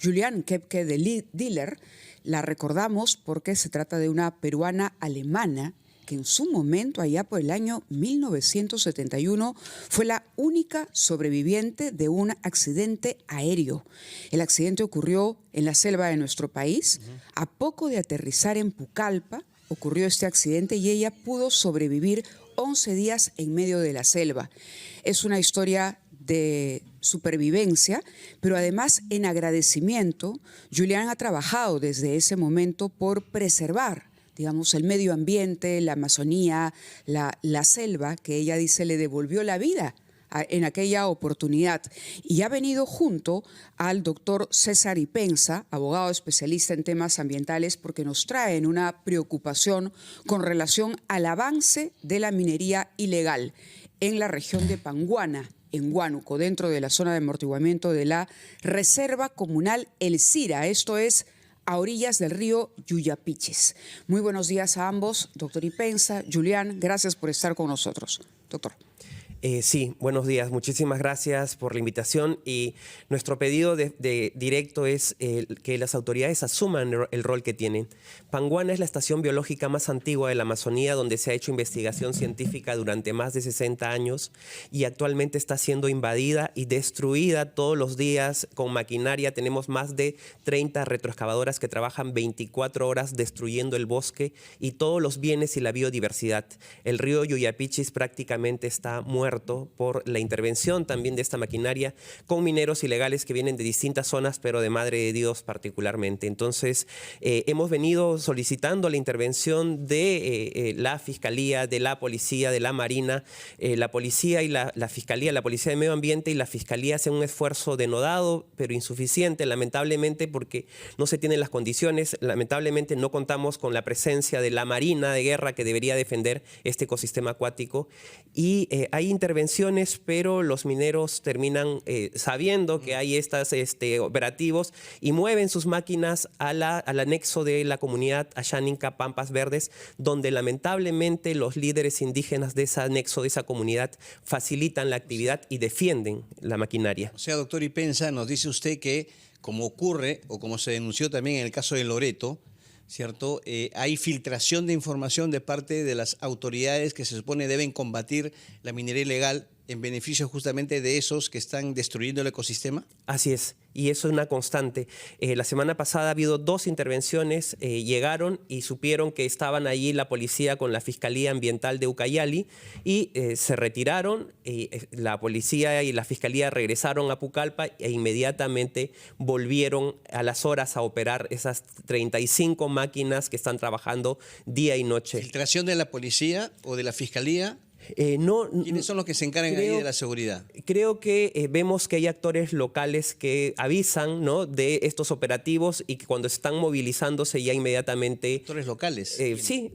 Julián Koepke de Diller la recordamos porque se trata de una peruana alemana que en su momento, allá por el año 1971, fue la única sobreviviente de un accidente aéreo. El accidente ocurrió en la selva de nuestro país. A poco de aterrizar en Pucallpa, ocurrió este accidente y ella pudo sobrevivir 11 días en medio de la selva. Es una historia de supervivencia, pero además en agradecimiento, Julián ha trabajado desde ese momento por preservar, digamos, el medio ambiente, la Amazonía, la selva, que ella dice le devolvió la vida en aquella oportunidad. Y ha venido junto al doctor César Ipenza, abogado especialista en temas ambientales, porque nos traen una preocupación con relación al avance de la minería ilegal en la región de Panguana, en Huánuco, dentro de la zona de amortiguamiento de la Reserva Comunal El Sira. Esto es a orillas del río Yuyapiches. Muy buenos días a ambos, doctor Ipenza, Julián, gracias por estar con nosotros. Doctor. Sí, buenos días. Muchísimas gracias por la invitación y nuestro pedido directo es que las autoridades asuman el rol que tienen. Panguana es la estación biológica más antigua de la Amazonía donde se ha hecho investigación científica durante más de 60 años y actualmente está siendo invadida y destruida todos los días con maquinaria. Tenemos más de 30 retroexcavadoras que trabajan 24 horas destruyendo el bosque y todos los bienes y la biodiversidad. El río Yuyapiches prácticamente está muerto por la intervención también de esta maquinaria con mineros ilegales que vienen de distintas zonas, pero de Madre de Dios particularmente. Entonces, hemos venido solicitando la intervención de la Fiscalía, de la Policía, de la Marina. La Policía y la Fiscalía, la Policía de Medio Ambiente y la Fiscalía hacen un esfuerzo denodado, pero insuficiente, lamentablemente, porque no se tienen las condiciones. Lamentablemente, no contamos con la presencia de la Marina de Guerra que debería defender este ecosistema acuático. Y hay intervenciones, pero los mineros terminan sabiendo que hay estos operativos y mueven sus máquinas al anexo de la comunidad Ashaninka Pampas Verdes, donde lamentablemente los líderes indígenas de ese anexo, de esa comunidad, facilitan la actividad y defienden la maquinaria. O sea, doctor Ipenza, nos dice usted que, como ocurre, o como se denunció también en el caso de Loreto, ¿cierto? Hay filtración de información de parte de las autoridades que se supone deben combatir la minería ilegal en beneficio justamente de esos que están destruyendo el ecosistema. Así es, y eso es una constante. La semana pasada ha habido 2 intervenciones, llegaron y supieron que estaban allí la policía con la Fiscalía Ambiental de Ucayali y se retiraron. La policía y la Fiscalía regresaron a Pucallpa e inmediatamente volvieron a las horas a operar esas 35 máquinas que están trabajando día y noche. ¿Filtración de la policía o de la Fiscalía? ¿Quiénes son los que se encargan ahí de la seguridad? Creo que vemos que hay actores locales que avisan, ¿no?, de estos operativos y que cuando están movilizándose ya inmediatamente... ¿Actores locales? Sí.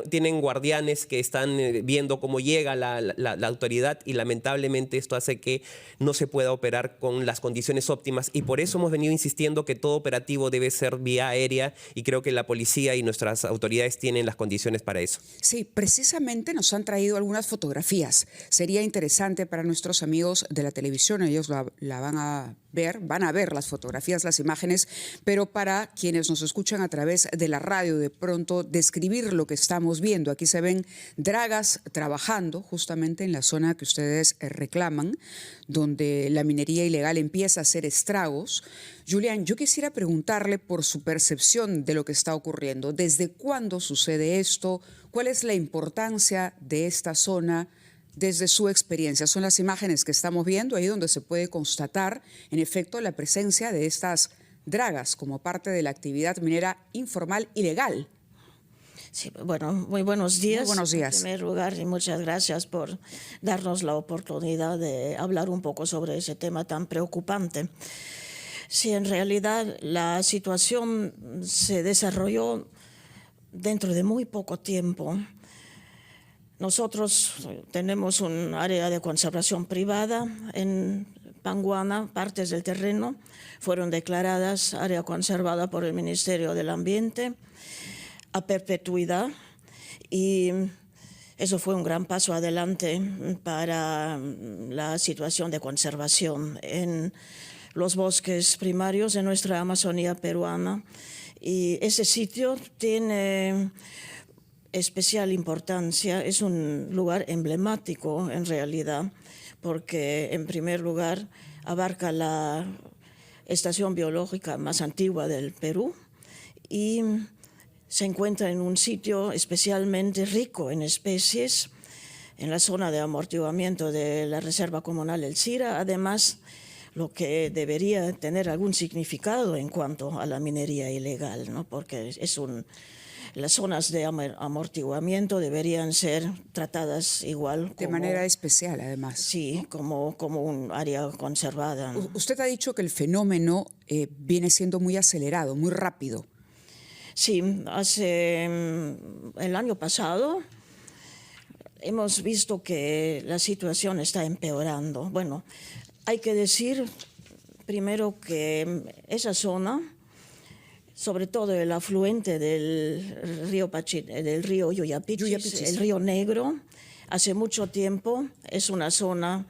Tienen guardianes que están viendo cómo llega la autoridad y lamentablemente esto hace que no se pueda operar con las condiciones óptimas y por eso hemos venido insistiendo que todo operativo debe ser vía aérea y creo que la policía y nuestras autoridades tienen las condiciones para eso. Sí, precisamente nos han traído algunas fotografías. Sería interesante para nuestros amigos de la televisión, ellos la van a ver las fotografías, las imágenes, pero para quienes nos escuchan a través de la radio, de pronto describir lo que estamos viendo. Aquí se ven dragas trabajando justamente en la zona que ustedes reclaman, donde la minería ilegal empieza a hacer estragos. Julián, yo quisiera preguntarle por su percepción de lo que está ocurriendo. ¿Desde cuándo sucede esto? ¿Cuál es la importancia de esta zona? Desde su experiencia, son las imágenes que estamos viendo ahí donde se puede constatar, en efecto, la presencia de estas dragas como parte de la actividad minera informal ilegal. Sí, bueno, muy buenos días. Muy buenos días. En primer lugar, y muchas gracias por darnos la oportunidad de hablar un poco sobre ese tema tan preocupante. Sí, en realidad la situación se desarrolló dentro de muy poco tiempo. Nosotros tenemos un área de conservación privada en Panguana, partes del terreno fueron declaradas área conservada por el Ministerio del Ambiente a perpetuidad y eso fue un gran paso adelante para la situación de conservación en los bosques primarios de nuestra Amazonía peruana. Y ese sitio tiene especial importancia, es un lugar emblemático en realidad, porque en primer lugar abarca la estación biológica más antigua del Perú y se encuentra en un sitio especialmente rico en especies, en la zona de amortiguamiento de la Reserva Comunal El Sira. Además, lo que debería tener algún significado en cuanto a la minería ilegal, ¿no? Porque las zonas de amortiguamiento deberían ser tratadas igual. De manera especial, además. Sí, como un área conservada, ¿no? Usted ha dicho que el fenómeno viene siendo muy acelerado, muy rápido. Sí, el año pasado hemos visto que la situación está empeorando. Bueno, hay que decir primero que esa zona, sobre todo el afluente del río Yuyapichis, el río Negro, hace mucho tiempo es una zona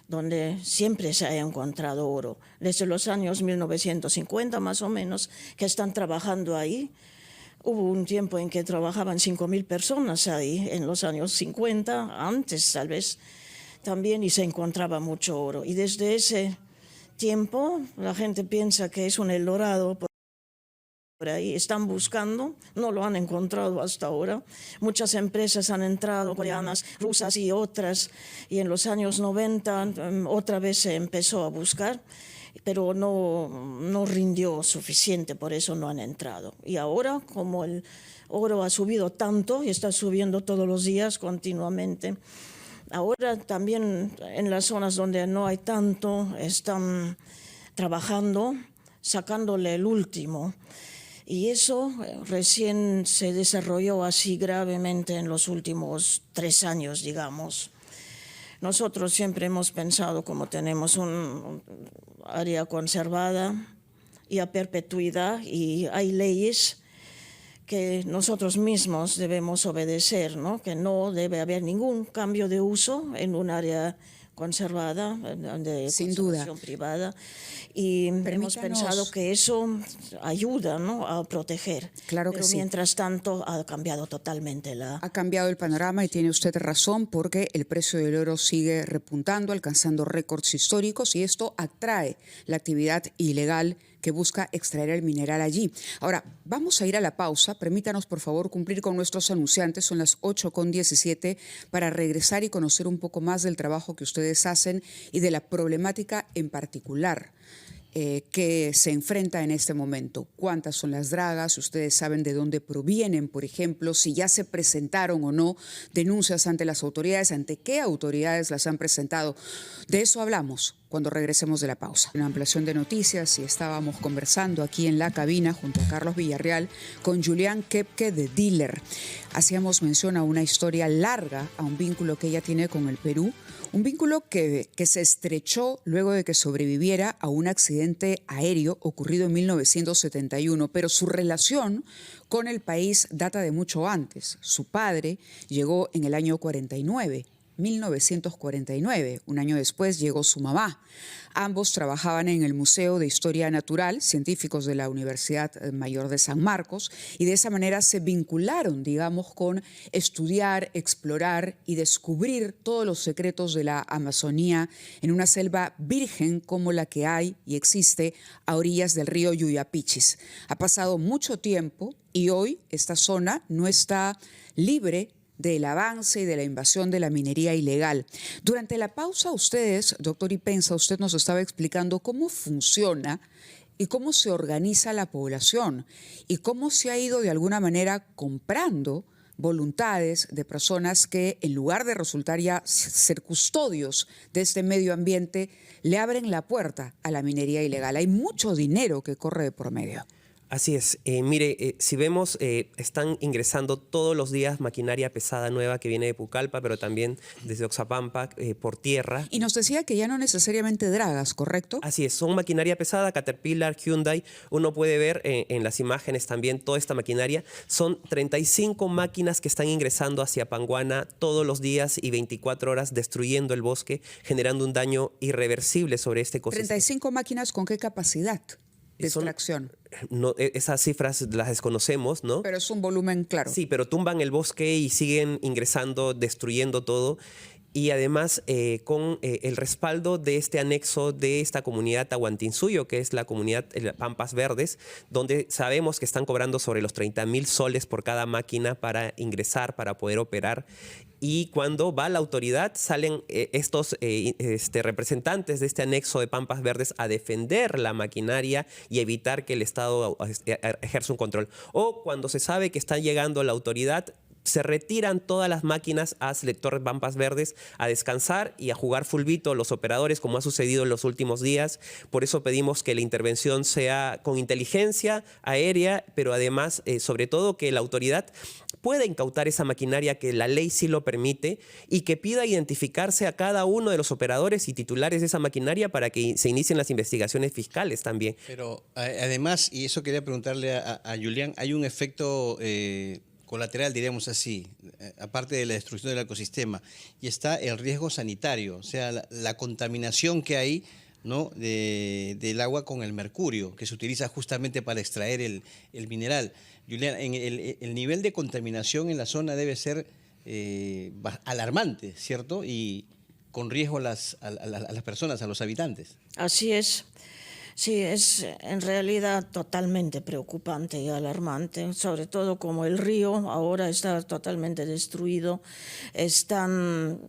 donde siempre se ha encontrado oro. Desde los años 1950 más o menos que están trabajando ahí. Hubo un tiempo en que trabajaban 5.000 personas ahí, en los años 50, antes tal vez también, y se encontraba mucho oro. Y desde ese tiempo la gente piensa que es un El Dorado por ahí. Están buscando, no lo han encontrado hasta ahora. Muchas empresas han entrado, coreanas, rusas y otras, y en los años 90 otra vez se empezó a buscar, pero no rindió suficiente, por eso no han entrado. Y ahora, como el oro ha subido tanto y está subiendo todos los días continuamente, ahora también en las zonas donde no hay tanto están trabajando, sacándole el último. Y eso recién se desarrolló así gravemente en los últimos 3 años, digamos. Nosotros siempre hemos pensado, como tenemos un área conservada y a perpetuidad, y hay leyes que nosotros mismos debemos obedecer, ¿no? Que no debe haber ningún cambio de uso en un área conservada, de Sin conservación duda. privada, y hemos pensado que eso ayuda, ¿no?, a proteger. Claro que pero sí. mientras tanto ha cambiado totalmente Ha cambiado el panorama y tiene usted razón, porque el precio del oro sigue repuntando, alcanzando récords históricos, y esto atrae la actividad ilegal que busca extraer el mineral allí. Ahora, vamos a ir a la pausa. Permítanos, por favor, cumplir con nuestros anunciantes. Son las 8:17 para regresar y conocer un poco más del trabajo que ustedes hacen y de la problemática en particular que se enfrenta en este momento. ¿Cuántas son las dragas? Ustedes saben de dónde provienen, por ejemplo, si ya se presentaron o no denuncias ante las autoridades, ante qué autoridades las han presentado. De eso hablamos cuando regresemos de la pausa. Una ampliación de noticias, y estábamos conversando aquí en la cabina junto a Carlos Villarreal con Julián Kepke de Dealer. Hacíamos mención a una historia larga, a un vínculo que ella tiene con el Perú, un vínculo que se estrechó luego de que sobreviviera a un accidente aéreo ocurrido en 1971, pero su relación con el país data de mucho antes. Su padre llegó en el año 1949. Un año después llegó su mamá. Ambos trabajaban en el Museo de Historia Natural, científicos de la Universidad Mayor de San Marcos, y de esa manera se vincularon, digamos, con estudiar, explorar y descubrir todos los secretos de la Amazonía en una selva virgen como la que hay y existe a orillas del río Yuyapichis. Ha pasado mucho tiempo y hoy esta zona no está libre del avance y de la invasión de la minería ilegal. Durante la pausa, ustedes, doctor Ipenza, usted nos estaba explicando cómo funciona y cómo se organiza la población y cómo se ha ido de alguna manera comprando voluntades de personas que, en lugar de resultar ya ser custodios de este medio ambiente, le abren la puerta a la minería ilegal. Hay mucho dinero que corre de por medio. Así es. Mire, si vemos, están ingresando todos los días maquinaria pesada nueva que viene de Pucallpa, pero también desde Oxapampa, por tierra. Y nos decía que ya no necesariamente dragas, ¿correcto? Así es, son maquinaria pesada, Caterpillar, Hyundai. Uno puede ver en las imágenes también toda esta maquinaria. Son 35 máquinas que están ingresando hacia Panguana todos los días y 24 horas, destruyendo el bosque, generando un daño irreversible sobre este ecosistema. 35 máquinas, ¿con qué capacidad de Son- extracción? No, esas cifras las desconocemos, ¿no? Pero es un volumen claro. Sí, pero tumban el bosque y siguen ingresando, destruyendo todo. Y además con el respaldo de este anexo de esta comunidad Tahuantinsuyo, que es la comunidad Pampas Verdes, donde sabemos que están cobrando sobre los 30,000 soles por cada máquina para ingresar, para poder operar. Y cuando va la autoridad, salen estos representantes de este anexo de Pampas Verdes a defender la maquinaria y evitar que el Estado ejerza un control. O cuando se sabe que está llegando la autoridad, se retiran todas las máquinas a Selector Pampas Verdes a descansar y a jugar fulbito los operadores, como ha sucedido en los últimos días. Por eso pedimos que la intervención sea con inteligencia aérea, pero además, sobre todo, que la autoridad pueda incautar esa maquinaria, que la ley sí lo permite, y que pida identificarse a cada uno de los operadores y titulares de esa maquinaria para que se inicien las investigaciones fiscales también. Pero además, y eso quería preguntarle a Julián, hay un efecto colateral, diríamos así, aparte de la destrucción del ecosistema, y está el riesgo sanitario, o sea, la contaminación que hay, ¿no?, del agua con el mercurio, que se utiliza justamente para extraer el mineral. Julián, el nivel de contaminación en la zona debe ser alarmante, ¿cierto? Y con riesgo a las personas, a los habitantes. Así es. Sí, es en realidad totalmente preocupante y alarmante, sobre todo como el río ahora está totalmente destruido. Están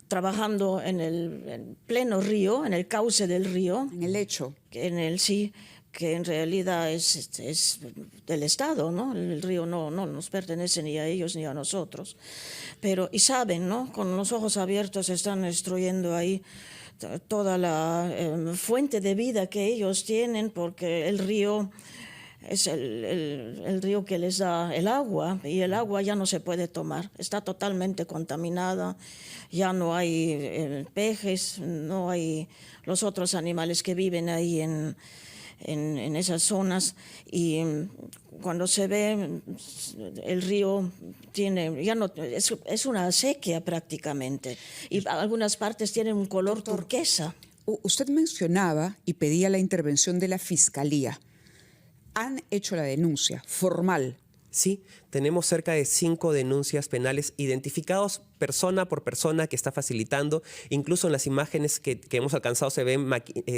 trabajando en pleno río, en el cauce del río, En el lecho. sí, que en realidad es del Estado, ¿no? El río no nos pertenece ni a ellos ni a nosotros. Pero, y saben, ¿no? Con los ojos abiertos están destruyendo ahí toda la fuente de vida que ellos tienen, porque el río es el río que les da el agua, y el agua ya no se puede tomar, está totalmente contaminada, ya no hay peces, no hay los otros animales que viven ahí en esas zonas, y cuando se ve el río es una sequía prácticamente, y algunas partes tienen un color turquesa. Usted mencionaba y pedía la intervención de la Fiscalía. Han hecho la denuncia formal. Sí, tenemos cerca de 5 denuncias penales identificados persona por persona que está facilitando. Incluso en las imágenes que hemos alcanzado se ven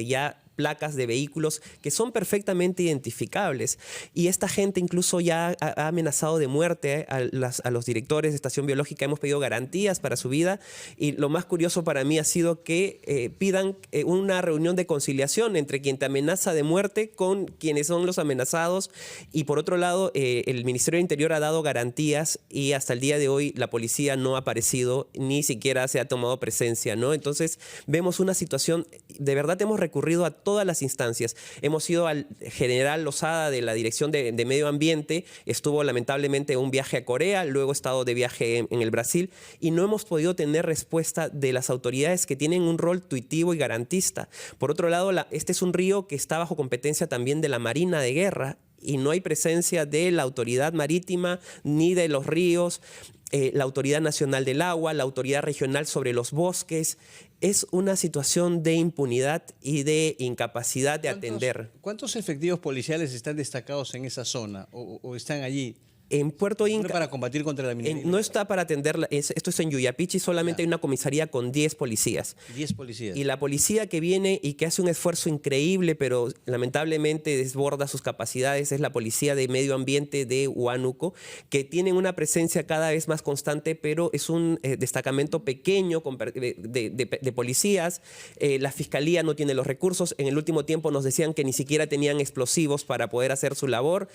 ya placas de vehículos que son perfectamente identificables. Y esta gente incluso ya ha amenazado de muerte a los directores de Estación Biológica. Hemos pedido garantías para su vida. Y lo más curioso para mí ha sido que pidan una reunión de conciliación entre quien te amenaza de muerte con quienes son los amenazados. Y por otro lado, el Ministerio del Interior ha dado garantías y hasta el día de hoy la policía no ha aparecido, ni siquiera se ha tomado presencia, ¿no? Entonces vemos una situación, de verdad hemos recurrido a todas las instancias. Hemos ido al general Lozada de la Dirección de Medio Ambiente, estuvo lamentablemente un viaje a Corea, luego ha estado de viaje en el Brasil, y no hemos podido tener respuesta de las autoridades que tienen un rol tuitivo y garantista. Por otro lado, este es un río que está bajo competencia también de la Marina de Guerra, y no hay presencia de la autoridad marítima ni de los ríos, la Autoridad Nacional del Agua, la Autoridad Regional sobre los Bosques. Es una situación de impunidad y de incapacidad de atender. ¿Cuántos efectivos policiales están destacados en esa zona o están allí? En Puerto Inca, para combatir contra la minería. no está para atender, esto es en Yuyapichi, solamente hay una comisaría con 10 policías. 10 policías. Y la policía que viene y que hace un esfuerzo increíble, pero lamentablemente desborda sus capacidades, es la Policía de Medio Ambiente de Huánuco, que tienen una presencia cada vez más constante, pero es un destacamento pequeño de policías. La Fiscalía no tiene los recursos. En el último tiempo nos decían que ni siquiera tenían explosivos para poder hacer su labor,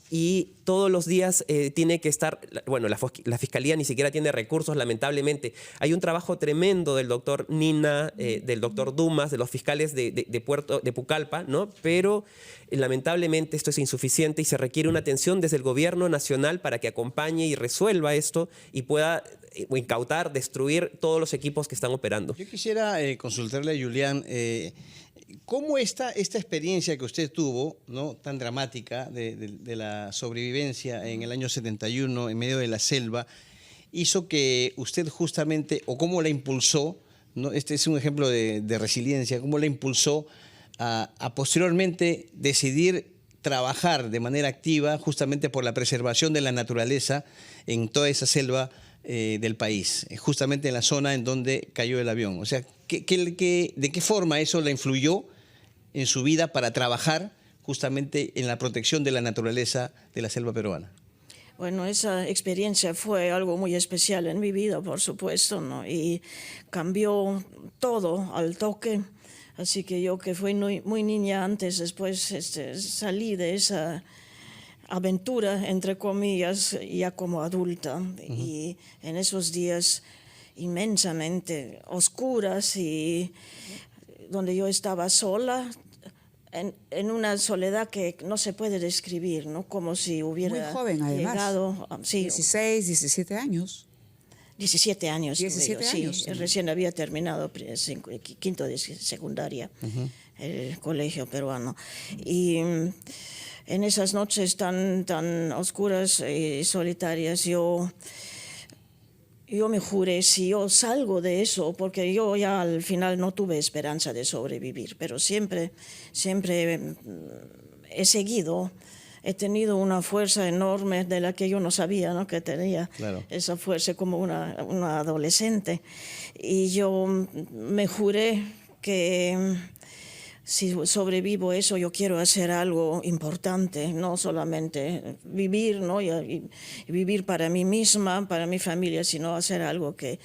y todos los días tiene que estar, bueno, la Fiscalía ni siquiera tiene recursos, lamentablemente. Hay un trabajo tremendo del doctor Nina, del doctor Dumas, de los fiscales de Pucallpa, ¿no? Pero lamentablemente esto es insuficiente y se requiere una atención desde el gobierno nacional para que acompañe y resuelva esto y pueda incautar, destruir todos los equipos que están operando. Yo quisiera consultarle a Julián, ¿cómo esta experiencia que usted tuvo, ¿no?, tan dramática de la sobrevivencia en el año 71 en medio de la selva, hizo que usted justamente, o cómo la impulsó, ¿no? Este es un ejemplo de resiliencia, cómo la impulsó a posteriormente decidir trabajar de manera activa justamente por la preservación de la naturaleza en toda esa selva del país, justamente en la zona en donde cayó el avión? O sea, ¿de qué forma eso la influyó en su vida para trabajar justamente en la protección de la naturaleza de la selva peruana? Bueno, esa experiencia fue algo muy especial en mi vida, por supuesto, ¿no? Y cambió todo al toque. Así que yo, que fui muy niña antes, después salí de esa aventura, entre comillas, ya como adulta. Y en esos días inmensamente oscuras y donde yo estaba sola, en una soledad que no se puede describir, ¿no? Como si hubiera muy joven, además, llegado... Sí, 16, 17 años. 17 años. 17 años. Sí, recién había terminado quinto de secundaria, el colegio peruano. Y en esas noches tan oscuras y solitarias, yo me juré, si yo salgo de eso, porque yo ya al final no tuve esperanza de sobrevivir, pero siempre he seguido. He tenido una fuerza enorme de la que yo no sabía, ¿no?, que tenía. Claro. Esa fuerza como una adolescente. Y yo me juré que si sobrevivo eso, yo quiero hacer algo importante, no solamente vivir, ¿no?, y vivir para mí misma, para mi familia, sino hacer algo que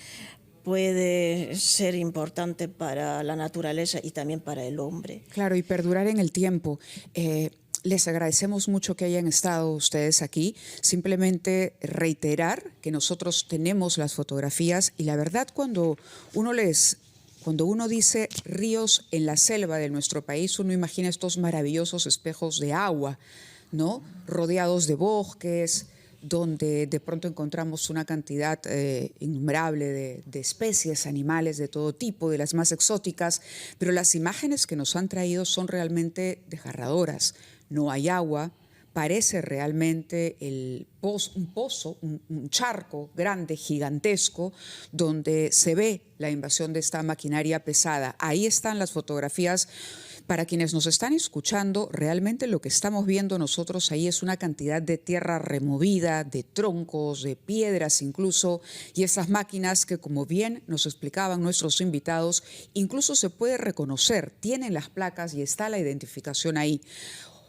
puede ser importante para la naturaleza y también para el hombre. Claro, y perdurar en el tiempo. Les agradecemos mucho que hayan estado ustedes aquí. Simplemente reiterar que nosotros tenemos las fotografías y la verdad cuando uno dice ríos en la selva de nuestro país, uno imagina estos maravillosos espejos de agua, ¿no?, rodeados de bosques, donde de pronto encontramos una cantidad innumerable de especies, animales de todo tipo, de las más exóticas, pero las imágenes que nos han traído son realmente desgarradoras. No hay agua, parece realmente un pozo, un charco grande, gigantesco, donde se ve la invasión de esta maquinaria pesada. Ahí están las fotografías. Para quienes nos están escuchando, realmente lo que estamos viendo nosotros ahí es una cantidad de tierra removida, de troncos, de piedras incluso, y esas máquinas que, como bien nos explicaban nuestros invitados, incluso se puede reconocer, tienen las placas y está la identificación ahí.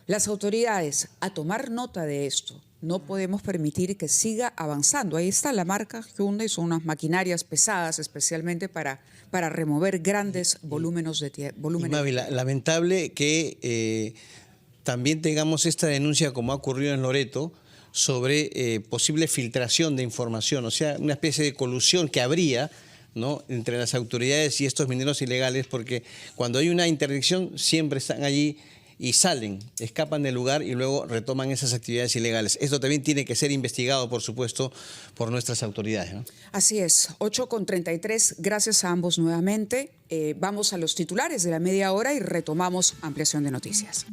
Las autoridades, a tomar nota de esto, no podemos permitir que siga avanzando. Ahí está la marca Hyundai, son unas maquinarias pesadas especialmente para remover grandes volúmenes de tierra. Mavi, lamentable que también tengamos esta denuncia, como ha ocurrido en Loreto, sobre posible filtración de información, o sea, una especie de colusión que habría, ¿no?, entre las autoridades y estos mineros ilegales, porque cuando hay una interdicción siempre están allí y salen, escapan del lugar y luego retoman esas actividades ilegales. Esto también tiene que ser investigado, por supuesto, por nuestras autoridades, ¿no? Así es, 8:33, gracias a ambos nuevamente. Vamos a los titulares de la media hora y retomamos ampliación de noticias.